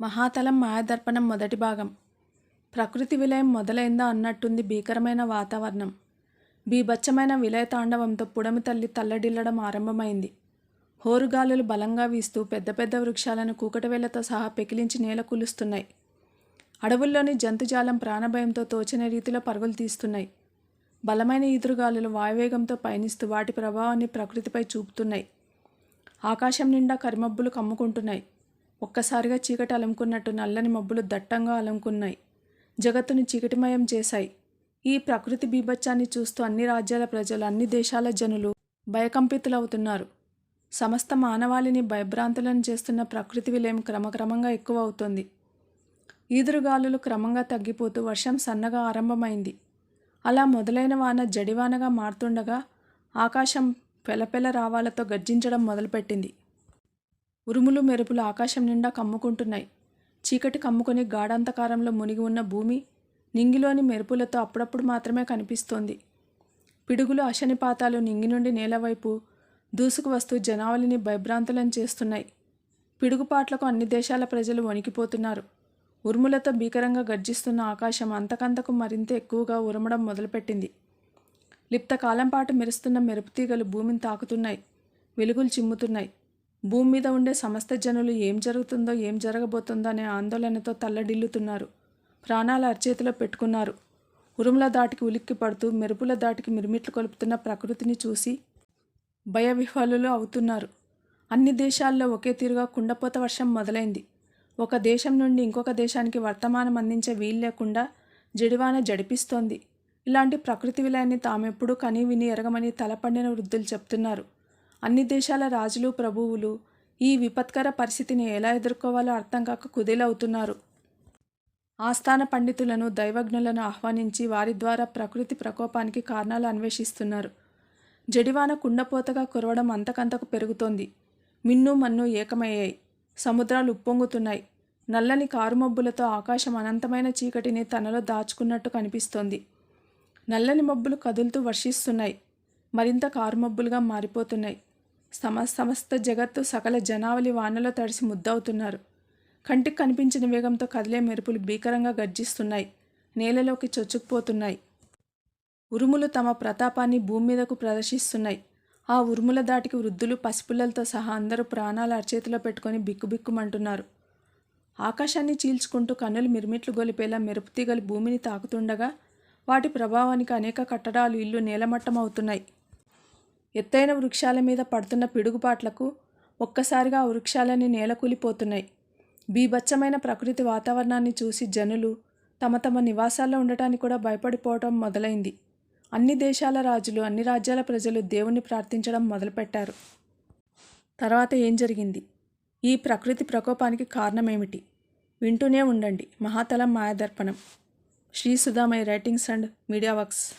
మహాతలం మాయాదర్పణం మొదటి భాగం. ప్రకృతి విలయం మొదలైందా అన్నట్టుంది భీకరమైన వాతావరణం. బీభత్సమైన విలయతాండవంతో పుడమి తల్లి తల్లడిల్లడం ఆరంభమైంది. హోరుగాలులు బలంగా వీస్తూ పెద్ద పెద్ద వృక్షాలను కూకటవేళ్లతో సహా పెకిలించి నేల కూలుస్తున్నాయి. అడవుల్లోని జంతుజాలం ప్రాణభయంతో తోచని రీతిలో పరుగులు తీస్తున్నాయి. బలమైన ఈదురుగాలులు వాయువేగంతో పయనిస్తూ వాటి ప్రభావాన్ని ప్రకృతిపై చూపుతున్నాయి. ఆకాశం నిండా కరిమబ్బులు కమ్ముకుంటున్నాయి. ఒక్కసారిగా చీకటి అలుముకున్నట్టు నల్లని మబ్బులు దట్టంగా అలుముకున్నాయి. జగత్తుని చీకటిమయం చేశాయి. ఈ ప్రకృతి బీభత్సాన్ని చూస్తూ అన్ని రాజ్యాల ప్రజలు, అన్ని దేశాల జనులు భయకంపితులవుతున్నారు. సమస్త మానవాళిని భయభ్రాంతులను చేస్తున్న ప్రకృతి విలయం క్రమక్రమంగా ఎక్కువ అవుతోంది. ఈదురుగాలులు క్రమంగా తగ్గిపోతూ వర్షం సన్నగా ఆరంభమైంది. అలా మొదలైన వాన జడివానగా మారుతుండగా ఆకాశం పెలపెల రావాలతో గర్జించడం మొదలుపెట్టింది. ఉరుములు మెరుపులు ఆకాశం నిండా కమ్ముకుంటున్నాయి. చీకటి కమ్ముకొని గాఢాంధకారంలో మునిగి ఉన్న భూమి నింగిలోని మెరుపులతో అప్పుడప్పుడు మాత్రమే కనిపిస్తోంది. పిడుగులు అశనిపాతాలు నింగి నుండి నేలవైపు దూసుకు వస్తూ జనావళిని భయభ్రాంతులను చేస్తున్నాయి. పిడుగుపాట్లకు అన్ని దేశాల ప్రజలు వణికిపోతున్నారు. ఉరుములతో భీకరంగా గర్జిస్తున్న ఆకాశం అంతకంతకు మరింత ఎక్కువగా ఉరమడం మొదలుపెట్టింది. లిప్తకాలం పాటు మెరుస్తున్న మెరుపుతీగలు భూమిని తాకుతున్నాయి. వెలుగులు చిమ్ముతున్నాయి. భూమి మీద ఉండే సమస్త జనులు ఏం జరుగుతుందో, ఏం జరగబోతుందో అనే ఆందోళనతో తల్లడిల్లుతున్నారు. ప్రాణాల అరచేతిలో పెట్టుకున్నారు. ఉరుముల దాటికి ఉలిక్కి పడుతూ మెరుపుల దాటికి మిరుమిట్లు కొలుపుతున్న ప్రకృతిని చూసి భయవిహ్వలులు అవుతున్నారు. అన్ని దేశాల్లో ఒకే తీరుగా కుండపోత వర్షం మొదలైంది. ఒక దేశం నుండి ఇంకొక దేశానికి వర్తమానం అందించే వీలు లేకుండా జడివాన జడిపిస్తోంది. ఇలాంటి ప్రకృతి విలయాన్ని తామెప్పుడూ కనీ విని ఎరగమని తలపండిన వృద్ధులు చెప్తున్నారు. అన్ని దేశాల రాజులు, ప్రభువులు ఈ విపత్కర పరిస్థితిని ఎలా ఎదుర్కోవాలో అర్థం కాక కుదేలవుతున్నారు. ఆస్థాన పండితులను, దైవజ్ఞులను ఆహ్వానించి వారి ద్వారా ప్రకృతి ప్రకోపానికి కారణాలు అన్వేషిస్తున్నారు. జడివాన కుండపోతగా కురవడం అంతకంతకు పెరుగుతోంది. మిన్ను మన్ను ఏకమయ్యాయి. సముద్రాలు ఉప్పొంగుతున్నాయి. నల్లని కారుమబ్బులతో ఆకాశం అనంతమైన చీకటిని తనలో దాచుకున్నట్టు కనిపిస్తోంది. నల్లని మబ్బులు కదులుతూ వర్షిస్తున్నాయి. మరింత కారుమబ్బులుగా మారిపోతున్నాయి. సమస్త జగత్తు, సకల జనావళి వానలో తడిసి ముద్దవుతున్నారు. కంటికి కనిపించిన వేగంతో కదిలే మెరుపులు భీకరంగా గర్జిస్తున్నాయి. నేలలోకి చొచ్చుకుపోతున్నాయి. ఉరుములు తమ ప్రతాపాన్ని భూమి మీదకు ప్రదర్శిస్తున్నాయి. ఆ ఉరుముల దాటికి వృద్ధులు, పసిపిల్లలతో సహా అందరూ ప్రాణాల అరచేతిలో పెట్టుకొని బిక్కుబిక్కుమంటున్నారు. ఆకాశాన్ని చీల్చుకుంటూ కన్నులు మిరుమిట్లు గొలిపేలా మెరుపుతీగలు భూమిని తాకుతుండగా వాటి ప్రభావానికి అనేక కట్టడాలు, ఇల్లు నేలమట్టమవుతున్నాయి. ఎత్తైన వృక్షాల మీద పడుతున్న పిడుగుపాట్లకు ఒక్కసారిగా ఆ వృక్షాలన్నీ నేలకూలిపోతున్నాయి. బీభత్సమైన ప్రకృతి వాతావరణాన్ని చూసి జనులు తమ తమ నివాసాల్లో ఉండటానికి కూడా భయపడిపోవటం మొదలైంది. అన్ని దేశాల రాజులు, అన్ని రాజ్యాల ప్రజలు దేవుణ్ణి ప్రార్థించడం మొదలుపెట్టారు. తర్వాత ఏం జరిగింది? ఈ ప్రకృతి ప్రకోపానికి కారణమేమిటి? వింటూనే ఉండండి మహాతలం మాయాదర్పణం. Shri Sudhamayya writings and media works.